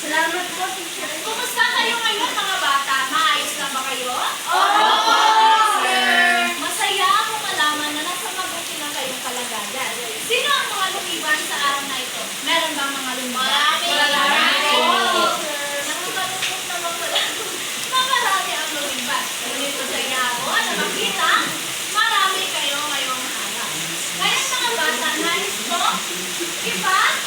Salamat po, teacher. Kumusta kayo ngayon mga bata? Maayos lang ba kayo? Opo, sir. Masaya akong malaman na nasa mabuti na kayong kalagayan. Sino ang mga lumiban sa araw na ito? Meron bang mga lumiban? Marami. Oo, sir. Nakakalungkot naman pala. Marami ang lumiban. Ngunit masaya ako na makita marami kayo ngayong araw. Kaya mga bata, nais ko, iba,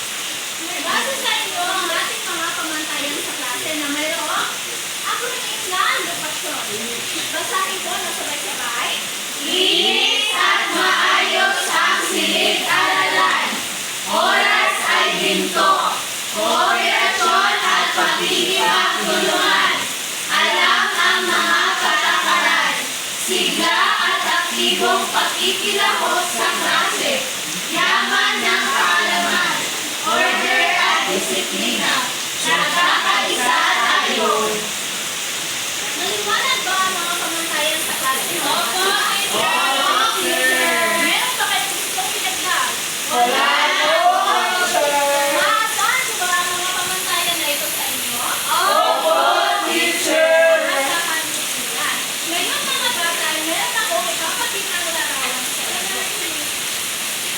base sa inyo ang ating mga pamantayan sa klase na mayroong acronym na lokasyon. Basahin ko na sabay-sabay. Linis at maayos ang silid-aralan. Oras ay ginto. Kooperasyon at pakikipagtulungan. Alam ang mga patakaran. Sigla at aktibong pakikilahok sa klase. Yaman ng kaalaman. Order at disiplina. Nagkakaisa tayo. Maliwanag ba ang mga pamantayan sa klase? Opo, Meron ba kayong gustong pinagdag? Wala po, teacher. Maasahan ko ba ang mga pamantayan na ito sa inyo? Opo, teacher. Nakakalimutan. Ngayon mga bata, meron ako ipapakitang larawan sa inyo.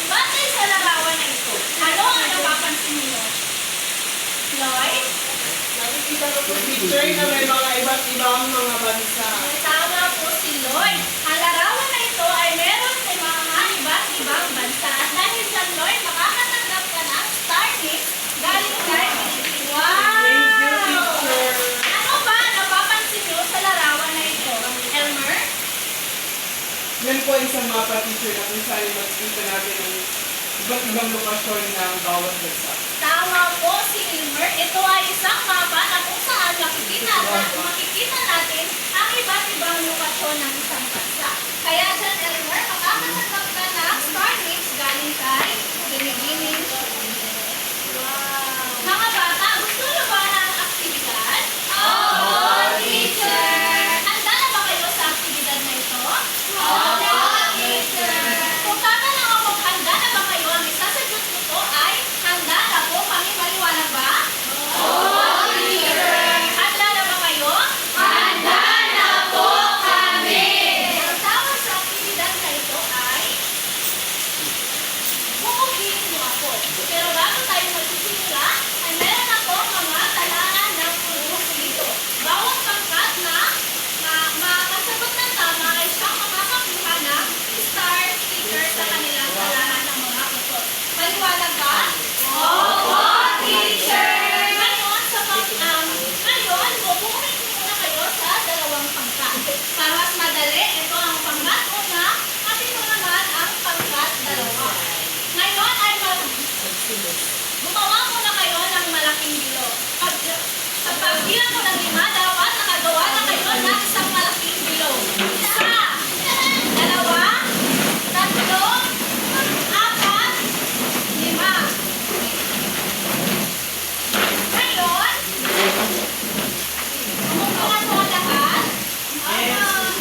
Batay sa larawan na ito, ano ang napapansin niyo? Lloyd? Nakikita ko po, teacher, na may mga iba't ibang mga bansa. Tama po si Lloyd. Ang larawan na ito ay meron sa mga iba't ibang bansa. At dahil sa Lloyd, makakatanggap ka ng star mix galing kay Pilipinas. Thank you, teacher. Ano ba ang napapansin niyo sa larawan na ito? Elmer? Yan po ay isang mapa, teacher, na kung saan makikita natin ang iba't ibang lokasyon ng bawat bansa. Tama po si Elmer. Ito ay isang mapa na kung saan makikita natin ang iba't ibang lokasyon ng isang bansa. Kaya dyan, Elmer, makakatanggap ka ng star mix galing kay Pilipinas. Wow! Mga bata, gusto niyo ba ng aktibidad? Opo, teacher. Handa na ba kayo sa aktibidad na ito? Opo, teacher. Kung tatanong ako, handa na ba kayo? Ang isasagot ko po ay, handa na po kami. Maliwanag ba? Opo, teacher. Handa na ba kayo? Handa na po kami. Ang tawag sa aktibidad na ito ay bukuhin mo ako. Pero bago tayo magsisimula, ay meron ako mga talangan ng pulong dito. Bawat pangkat na makasagot ng tama ay siyang makakakuha ng star sticker sa kanilang talangan ng mga puso. Maliwanag ba? Opo, teacher. Ngayon, bubuhin ko muna kayo sa dalawang pangkat. Para mas madali, ito ang pangkat una at ito naman ang pangkat dalawa. Ngayon ay gumawa muna kayo ng malaking bilog. Sa pagbilang ko ng 5, dapat nakagawa na kayo ng isang malaking bilog. 1, 2, 3, 4, 5. Ngayon, umupungan mo ang lahat. Ngayon,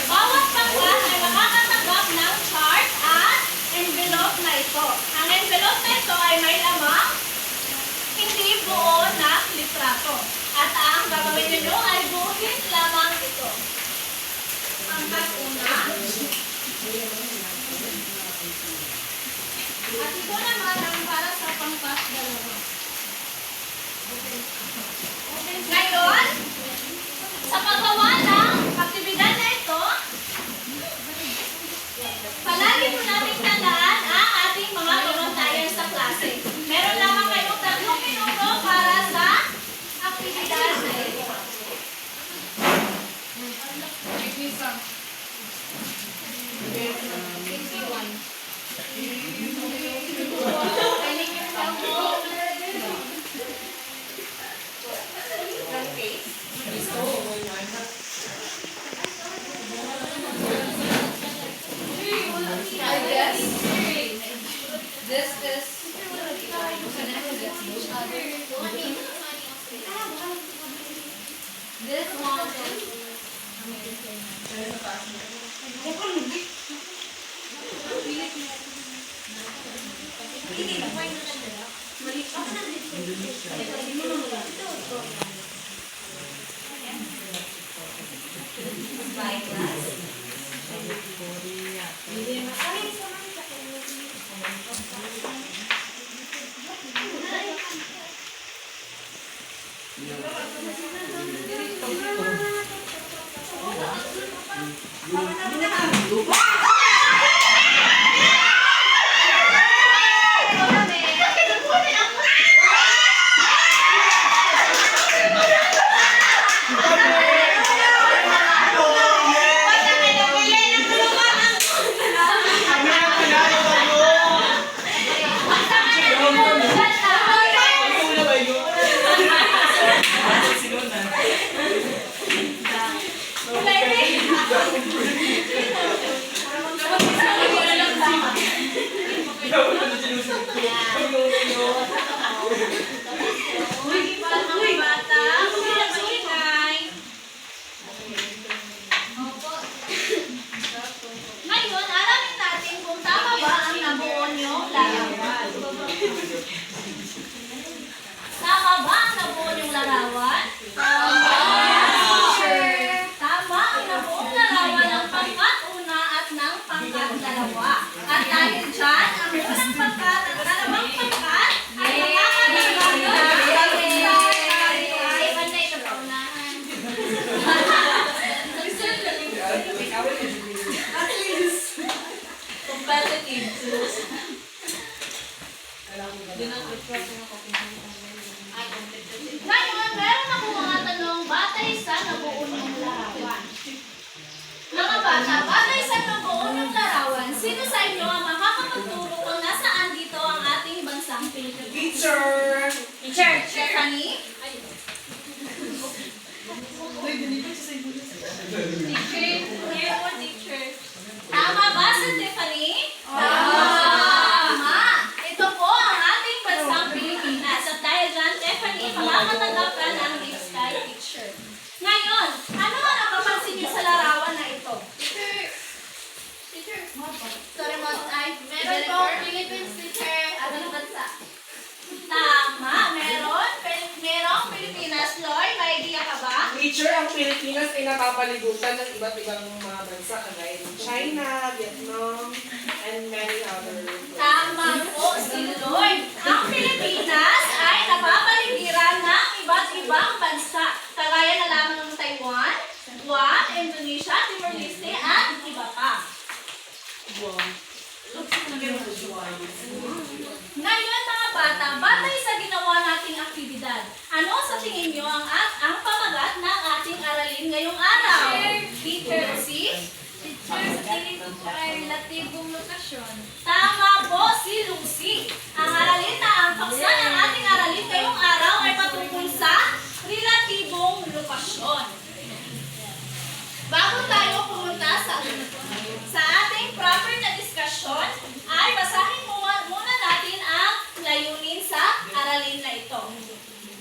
bawat pangkat ay makakatanggap ng chart at envelope na ito. Ang envelope na ito ay may lamang hindi buo na litrato. At ang gagawin ninyo ay buuhin lamang ito. Pangkat una. At ito naman ang para sa pangkat dalawa. Ngayon, sa paggawa ng aktibidad na ito, palagi po natin tandaan ang ating mga pamantayan sa klase. Meron lamang kayong 3 minuto para sa aktibidad na ito. Kami ang pinalo kayo! Ano ba yun? Sinunan. Dapat na sinusunod ko. Ngayon, alamin natin kung tama ba ang nabuo niyong larawan. Tama ba ang nabuo niyong larawan? Tama ang nabuong larawan ng pangkat-una at ng pangkat-dalawa. At dahil dyan, ang unang pangkat at dalawang pangkat ay makakalaman na ay panay na paunahan. Ngayon, meron ako mga tanong batay sa nabuo niyong larawan. Mga bata, batay sa nabuo niyong larawan, sino sa inyo ang makakapagturo kung nasaan dito ang ating bansang Pilipinas? Teacher! Teacher, Stephanie? Tama ba si Stephanie? Tama! Ito po ang ating bansang Pilipinas. At dahil dyan, Stephanie, makakatanggap ka ng Big Sky Picture. Ngayon, ano ang napapansin niyo sa larawan na ito? Sorry, Mot, ay, Meron pong Philippines, teacher. Anong bansa? Tama, meron. Merong Pilipinas. Loy, may idea ka ba? Teacher, ang Pilipinas ay napapaligutan ng iba't ibang mga bansa kagaya ng China, Vietnam, and many other. Tama po si Lloyd. Ang Pilipinas ay napapaligiran ng iba't ibang bansa. Kagaya na lamang ng Taiwan, Guam, Indonesia, Timor-Leste, at iba pa. Ngayon mga bata, batay sa ginawa nating aktibidad, ano sa tingin nyo ang pamagat ng ating aralin ngayong araw? Teacher, si? Teacher, sa tingin ko po ay relatibong lokasyon. Tama po si Lucy. Ang aralin na ang paksa ng ating aralin ngayong araw ay patungkol sa relatibong lokasyon. Bago tayo pumunta sa ating proper na diskusyon, ay basahin muna natin ang layunin sa aralin na ito.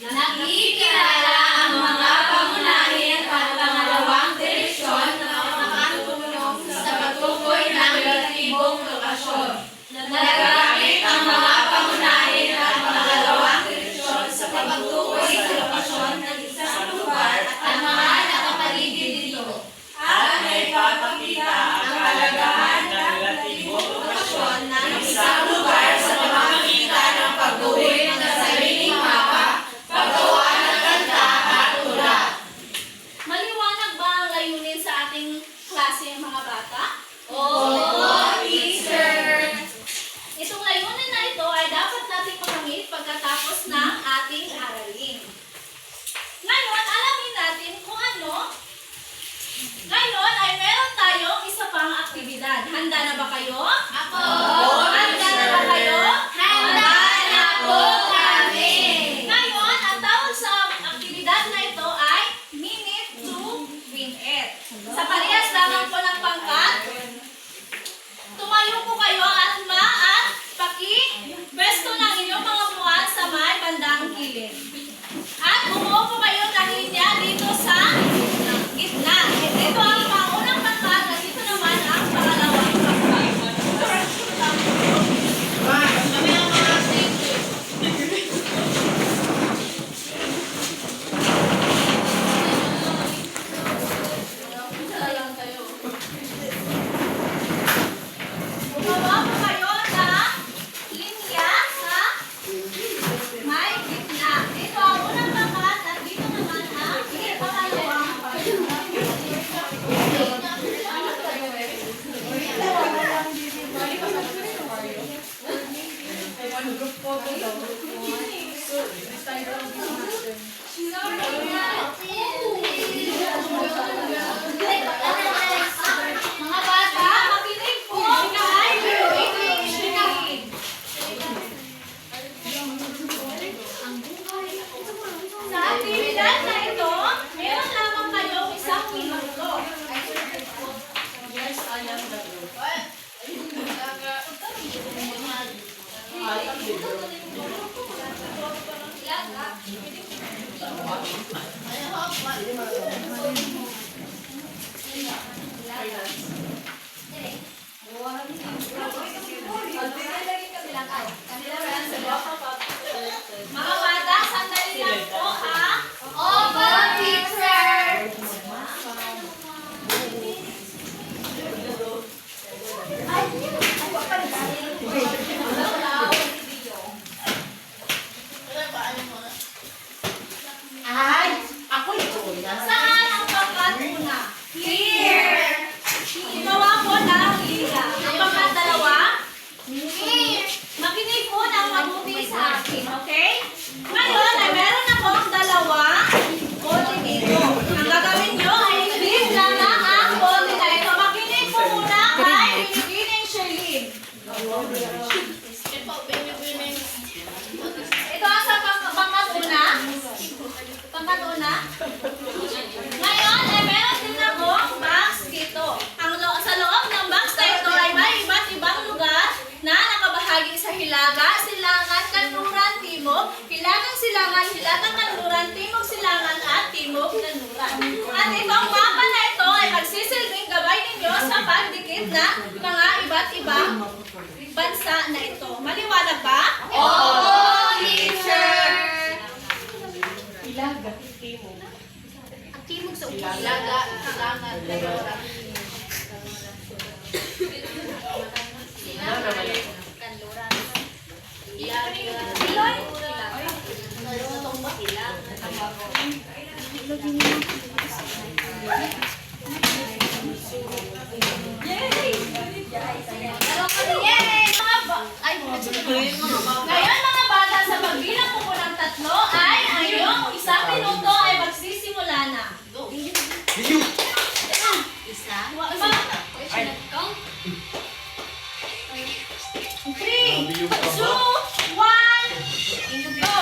Nakikilala ang mga pangunahin at pangalawang direksyon na makatulong sa pagtukoy ng relatibong lokasyon. Nagagamit ang mga pangunahin at pangalawang direksyon sa pagtukoy sa lokasyon ng isang lugar at ang mga nakapaligid dito. At may papakita ang kahalagahan ng relatibong lokasyon ng isang lugar sa pamamagitan ng pagguhit ng sariling mapa, paggawa ng kanta at tula. Maliwanag ba ang layunin sa ating klase mga bata? Oo, teacher! Itong layunin na ito ay dapat nating makamit pagkatapos ng ating aralin. Ngayon, alamin natin kung ano. Ngayon ay meron tayong isa pang aktibidad. Handa na ba kayo? Ako! Handa na ba kayo? Handa na po kami! Ngayon, ang tawag sa aktibidad na ito ay Minute to Win It. Sa parehas lamang po ng pangkat, tumayo po kayo at paki-besto ng inyong mga buwan sa may bandang gilid. At bumuo po kayo ng linya dito sa gitna. Ito ang pangunang pangkat at ito naman ang pangalawang pangkat. Mga bata, makinig po kay Waiting Sherlyn. Sa aktibidad na ito, meron lamang kayo 1 minuto. Mga bata, sandali lang po ha. Opo, teacher! Ay, ako ito. Saan ang pangkat una? Here! Gumawa po ng liga. Ang pangkat dalawa? Makinig po ng mabuti sa akin, okay? Ngayon ay meron akong 2 bote dito. Ang gagawin nyo ay i-flip lang ang bote na ito. Makinig po muna kay Binibining Sherlyn. Ito ang sa pangkat una. Pangkat una. Ngayon ay meron din akong box dito. Sa loob ng box na ito ay may iba't ibang lugar na nakabahagi sa Hilaga, Silangan, Kanluran, Timog, Hilagang Silangan, Hilagang Kanluran, Timog Silangan at Timog Kanluran. At itong mapa na ito ay magsisilbing gabay ninyo sa pagdikit na mga iba't ibang bansa na ito. Maliwanag ba? Opo, teacher! Timog sa Ilaga, Silangan, Kanluran. Ngayon mga bata, sa pagbilang ko po ng 3 ay ang iyong 1 minuto ay magsisimula na. Isa. 3, 2, 1, go!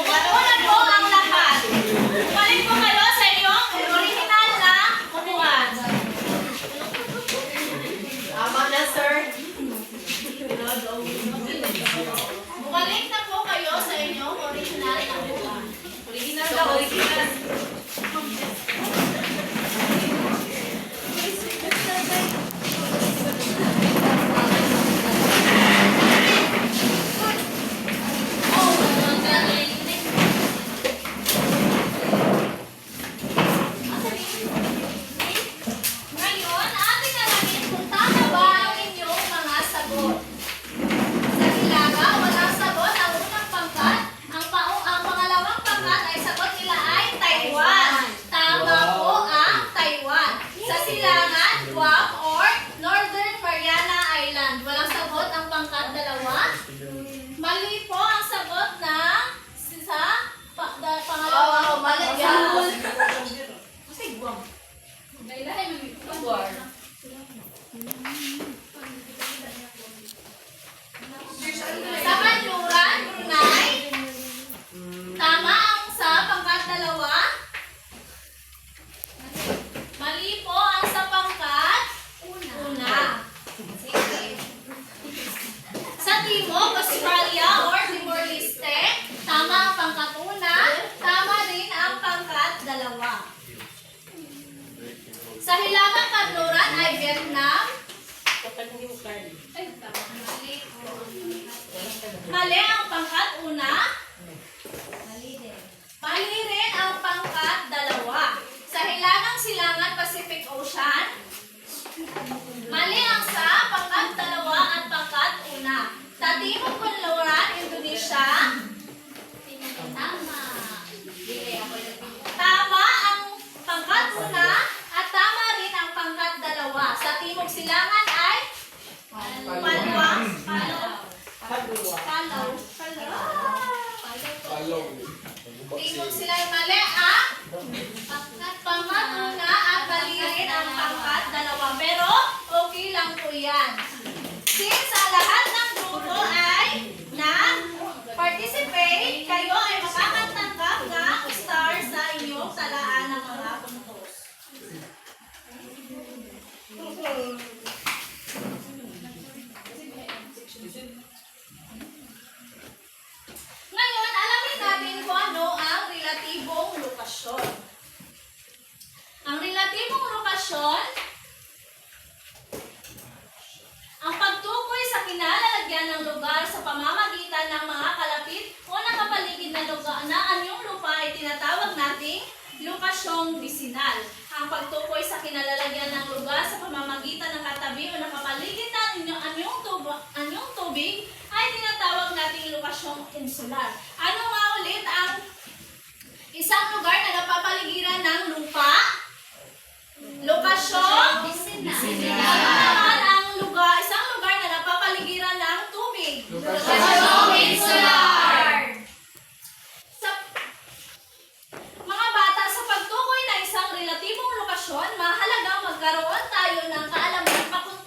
Una po ang lahat. Balik po kayo sa inyong original na upuan. Tama na, sir. Bumalik na po kayo sa inyong original na upuan. Original na, original. Ngayon, ating alamin kung tama ba ang inyong mga sagot. Sa Hilaga, wala Mali po ang sagot ng pangalawang mali Guam. yan. Kasi Guam. Guam. Sa kanluran, Brunei. Tama ang sa pangkat dalawa. Mali po ang sa pangkat una. Sa Timog, Australia or Timor-Leste, tama ang pangkat una, tama rin ang pangkat dalawa. Sa Hilagang Kanluran ay Vietnam. Mali ang pangkat una. Mali rin ang pangkat dalawa. Sa Hilagang Silangan, Pacific Ocean, mali ang sa pangkat dalawa at pangkat una. Sa Timog Kanluran, Indonesia, tama ang pangkat una at tama rin ang pangkat dalawa. Sa Timog Silangan ay Timog Silangan, mali ang pangkat una at mali rin ang pangkat dalawa. Pero okay lang po yan. Since ang lahat ng grupo ay participate, kayo ay makakatanggap ng star sa inyong talaan ng mga puntos. Ngayon, alamin natin kung ano ang relatibong lokasyon. Ang relatibong lokasyon, ang pagtukoy sa kinalalagyan ng lugar sa pamamagitan ng mga kalapit o nakapaligid na lugar na anyong lupa ay tinatawag nating lokasyong bisinal. Ang pagtukoy sa kinalalagyan ng lugar sa pamamagitan ng katabi o nakapaligid na anyong tubig ay tinatawag nating lokasyong insular. Ano nga ulit ang isang lugar na napapaligiran ng lupa? Lokasyong bisinal. Ano naman ang isang lugar na napapaligiran ng tubig? Lokasyong insular. Sa mga bata, sa pagtukoy na isang relatibong lokasyon, mahalagang magkaroon tayo ng kaalaman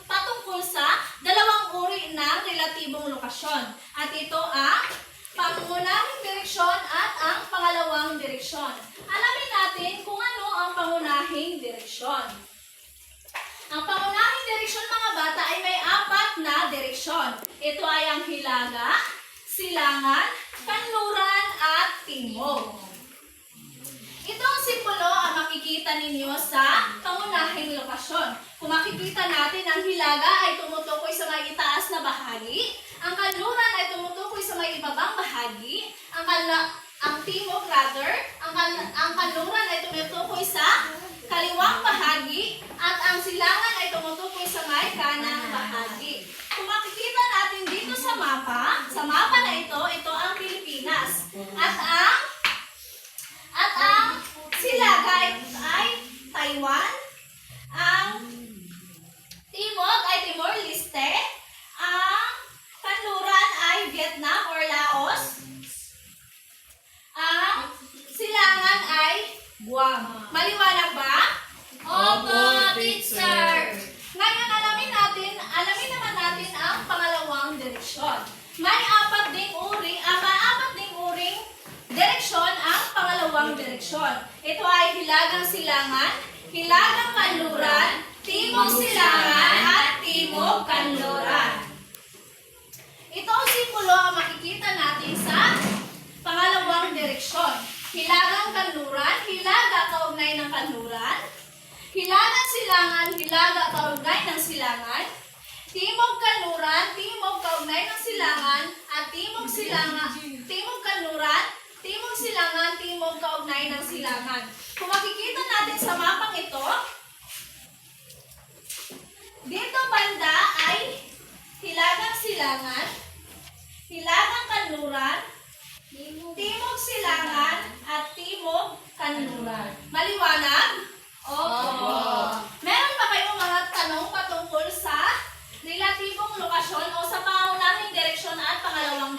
patungkol sa dalawang uri ng relatibong lokasyon. At ito ang pangunahing direksyon at ang pangalawang direksyon. Alamin natin kung ano ang pangunahing direksyon. Ang pangunahing direksyon, mga bata, ay may 4 na direksyon. Ito ay ang hilaga, silangan, kanluran, at timog. Ito ang simbolo ang makikita ninyo sa pangunahing lokasyon. Kung makikita natin, ang hilaga ay tumutukoy sa may itaas na bahagi, ang kanluran ay tumutukoy sa may ibabang bahagi, ang timog rather, ang kanluran ay tumutukoy sa kaliwang bahagi, at ang silangan ay tumutukoy sa may kanang bahagi. Kung makikita natin dito sa mapa na ito ang Pilipinas. At ang silaga ay Taiwan, ang timog ay Timor-Leste, ang kanluran ay Vietnam or Laos, ang silangan ay Guam. Maliwanag ba? Opo, teacher. Ngayon, alamin naman natin ang pangalawang direksyon. May apat ding uring direksyon ang pangalawang direksyon. Ito ay hilagang silangan, hilagang kanluran, timog silangan, at timog kanluran. Ito ang simbolo ang makikita natin sa pangalawang direksyon. Hilagang kanluran, hilaga kaugnay ng kanluran. Hilagang silangan, hilaga kaugnay ng silangan. Timog kanluran, timog kaugnay ng silangan. At timog silangan, timog kanluran, timog silangan, timog kaugnay ng silangan. Kung makikita natin sa mapang ito, dito banda ay hilagang silangan, hilagang kanluran, timog silangan, at timog kanluran. Maliwanag? Opo. Meron ba kayong mga tanong patungkol sa relatibong lokasyon o sa pangunahing direksyon at pangalawang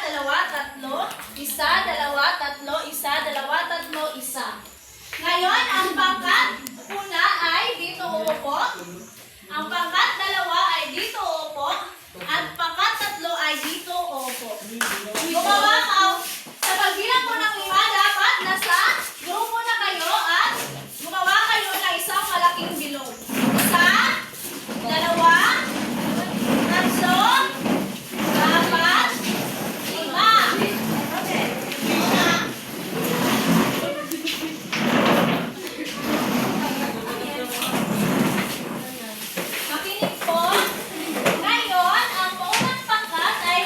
dalawa, tatlo, isa, dalawa, tatlo, isa, dalawa, tatlo, isa. Ngayon, ang pangkat una ay dito uupo. Ang pangkat dalawa ay dito uupo. At pangkat tatlo ay dito uupo. Gumawa ka, sa pagbilang ko ng 5, dapat nasa grupo na kayo at gumawa kayo ng isang malaking bilog. Isa, dalawa, tatlo, apat, 5. Makinig po. Ngayon, ang unang pangkat ay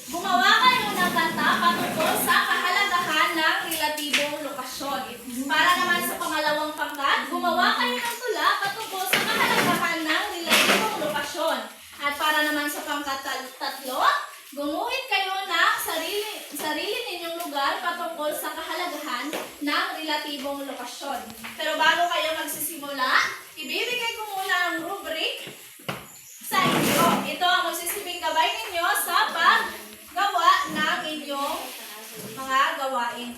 gumawa kayo ng kanta patungkol sa kahalagahan ng relatibong lokasyon. Para naman sa pangalawang pangkat, gumawa kayo ng tula patungkol sa kahalagahan ng relatibong lokasyon. At para naman sa pangkat tatlo, gumuhit kayo ng sarili ninyong lugar patungkol sa kahalagahan ng relatibong lokasyon. Pero bago kayo magsisimula, ibibigay ko muna ang rubric sa inyo. Ito ang magsisibing gabay ninyo sa paggawa ng inyong mga gawain.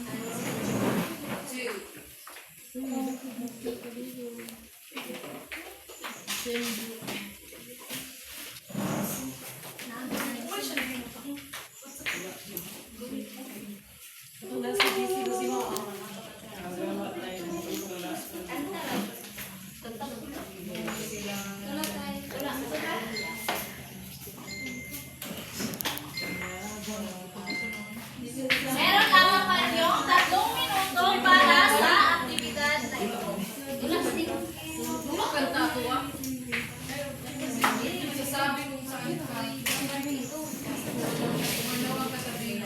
Meron lamang kanyong 3 minuto para sa aktibidad na ito. Kanta ko ah. Sasabi mo sa akin ka. Ano ang kasabihin?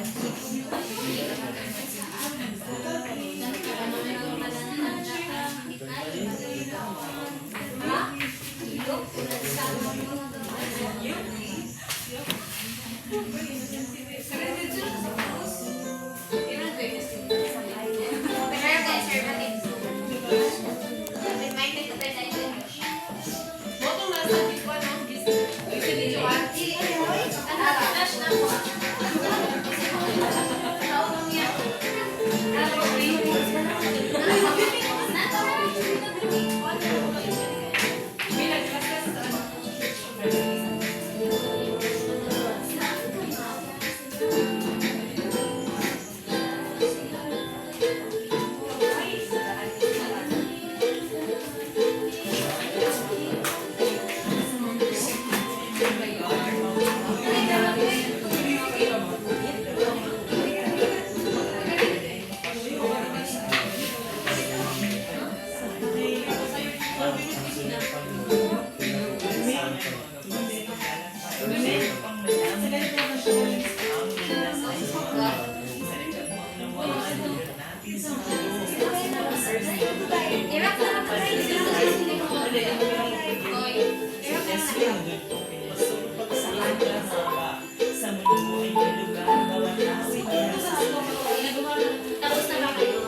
Botong nasa di pa ng Tapos na ba kayo?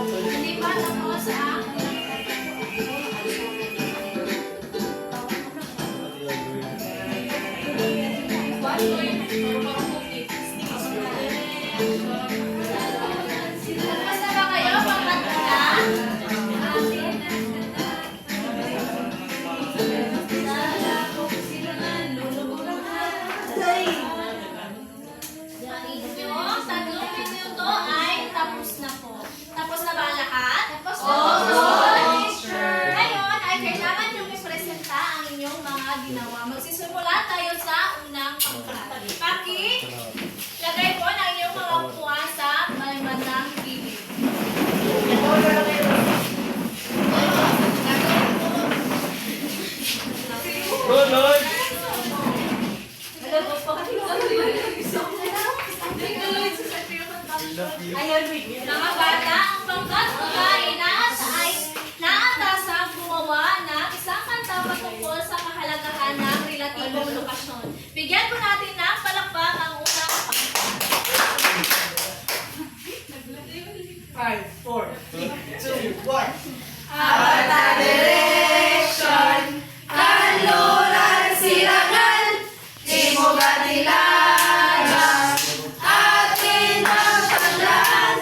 Hindi pa tapos ang tapos na ba kayo? Pangkat na? Yung tatlong minuto ay tapos na po. Tapos na ba ang lahat? Tapos na po. Ngayon ay kailangan yung ipresenta ang inyong mga ginawa. Magsisimula tayo sa unang pangkat. Lagay po ng inyong mga upuan sa may bandang gilid. Lord! Mga bata, ang pangkat ay naatasan gumawa ng isang kanta patungkol sa kahalagahan ng relatibong lokasyon. Bigyan po natin ng palakpak ang unang pangkat. 5, 4, 3, 2, 1. Apat na direksyon, kanluran, silangan, timog at ilagan, atin ang tandaan,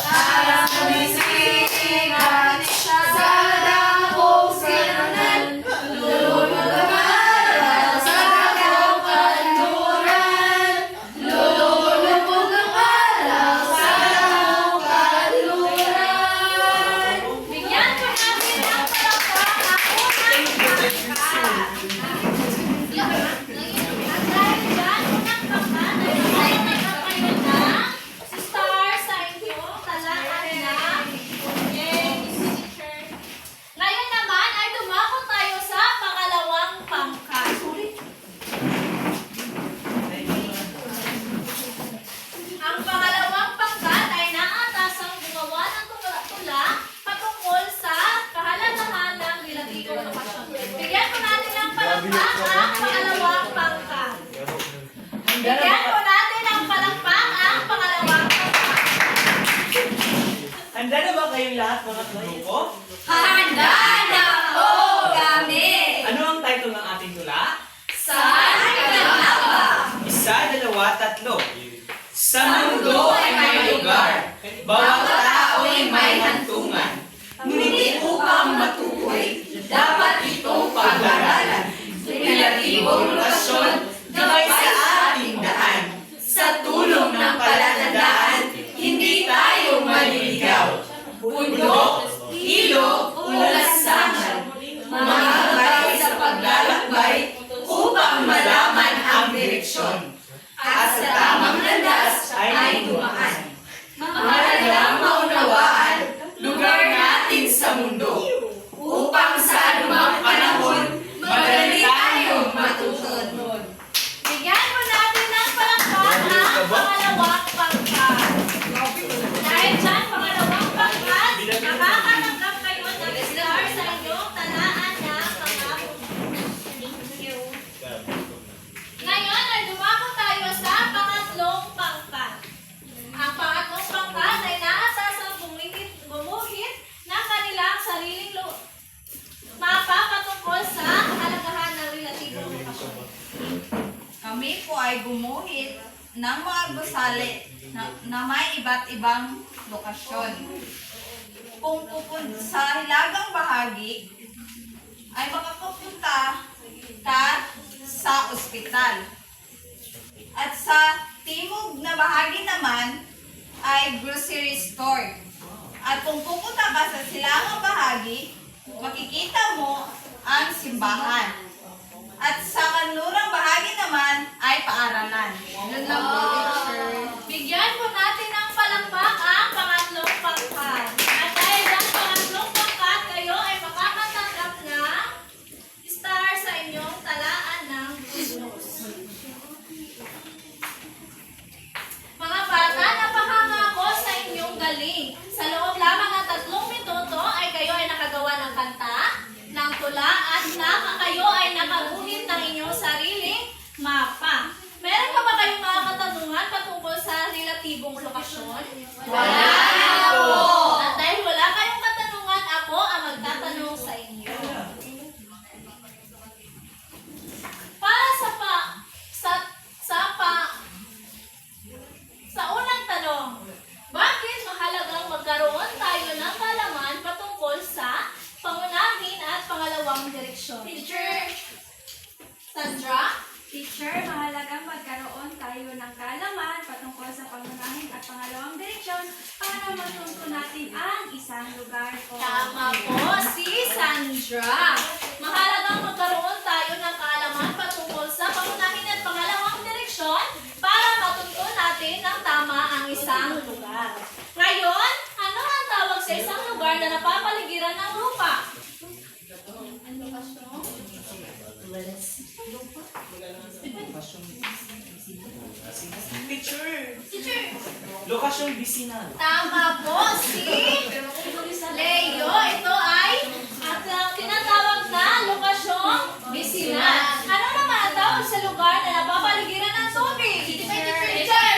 para sumisikat sa dakong silangan, lulubog ang araw sa dakong kanluran, lulubog ang araw sa dakong kanluran. Bigyan po natin ng palakpak ang unang pangkat. At dahil dyan, unang pangkat ay magkakaroon ng star sa inyong talaan na signature. Ngayon naman ay dumako tayo sa pangalawang pangkat. Ang pangalawang pangkat ay naatasang gumawa ng tula patungkol sa kahalagahan ng relatibong lokasyon. Bigyan po natin ng palakpak ang pangalawang pangkat. Bigyan po natin ng palakpak ang pangalawang pangkat. Handa na ba kayong lahat mga grupo? Handa na po kami! Ano ang title ng ating tula? Saan ka na ba? 1, 2, 3. Sa mundo ay may lugar, bawat tao ay may hantungan. Ngunit upang matukoy, dapat itong pag-aralan. Relatibong lokasyon, gabay sa ating daan. Sa tulong ng palatandaan, hindi tayo maliligaw. Bundok, ilog, ulasangan, mga gabay sa paglalakbay upang malaman ang direksyon. At sa tamang landas ay dumaan. Mahalagang maunawaan, lugar natin sa mundo. Upang sa anumang panahon, madali tayong matutunod. Bigyan po natin ng palakpak ang pangalawang pangkat. Dahil dyan, pangalawang pangkat, nakakatanggap kayo ng star sa inyong talaan na pangako. Ngayon ay dumako tayo sa pangatlong pangkat. Ang pangatlong pangkat ay naatasang gumuhit ng kanilang sariling mapa patungkol sa kahalagahan ng relatibong lokasyon. Kami po ay gumuhit ng mga gusali na may iba't ibang lokasyon. Kung pupunta sa hilagang bahagi, ay makapupunta ka sa ospital. At sa timog na bahagi naman ay grocery store. At kung pupunta ka sa silangang bahagi, makikita mo ang simbahan. At sa kanlurang bahagi naman ay paaralan. Yun lang po, teacher. Bigyan po natin ng palakpak ang pangatlong pangkat. At dahil ang pangatlong pangkat, kayo ay makakatanggap na star sa inyong talaan ng Christmas. Mga bata, napakangako sa inyong galing. Sa loob lamang ng 3 minuto ay kayo ay nakagawa ng kanta, ng tula, at kayo ay nakaguhit ng inyong sariling mapa. Meron pa ba kayong mga katanungan patungkol sa relatibong lokasyon? Wala na po! At dahil para matunto natin ang isang lugar ko. Tama po, si Sandra. Mahalagang magkaroon tayo ng kaalaman patungkol sa pangunahin at pangalawang direksyon para matunto natin ng tama ang isang lugar. Ngayon, ano ang tawag sa isang lugar na napapaligiran ng lupa? Ano ba siya? Teacher! Teacher, Lokasyong bisinal. tama po si Leo. Ito ay tinatawag na lokasyong bisinan. Ano naman ang tawag sa lugar na napapaligiran ng tubig? Teacher!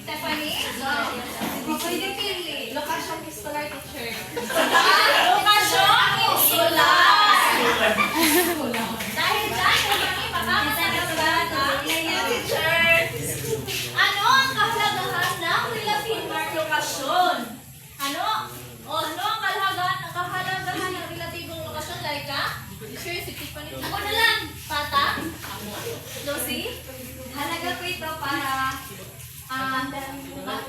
Stephanie? Pwede pili. Lokasyong pistolar, teacher. Lokasyong insular. Dahil dyan, kami makakasalamat ang teacher. Ano ang kahalagahan ng relatibong lokasyon? Ano ang kahalagahan ng relatibong lokasyon, Laika? Teacher, si Tiffany. Ako na lang. Pata? Lucy? Halaga po ito para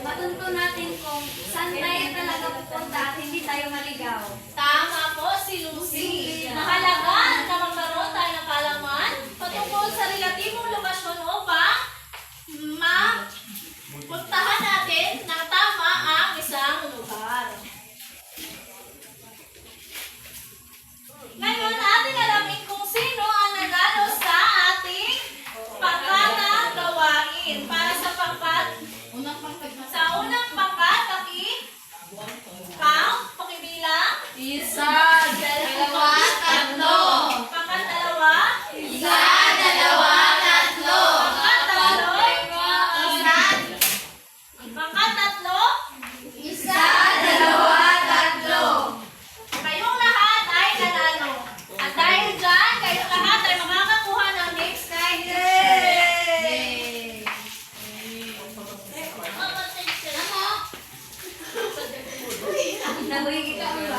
matunto natin kung saan tayo talaga pupunta at hindi tayo maligaw. Tama po si Lucy. Mahalaga na magkaroon tayo ng kaalaman patungkol sa relatibong lokasyon upang mapuntahan natin ng tama ang isang lugar. Ngayon, ating alamin kung sino ang nanalo sa ating pangkat na gawain. Para sa pangkat, sa unang pangkat, pakibilang. Isa, dalawa, tatlo. Pangkat dalawa. Isa, dalawa, tatlo. Pangkat tatlo. Isa, Pangkat tatlo. isa, dalawa, tatlo. Kayong lahat ay nanalo. At dahil dyan, kayong lahat ay makakakuha ng next time. Yay! Ano? Nabuhay kita ba?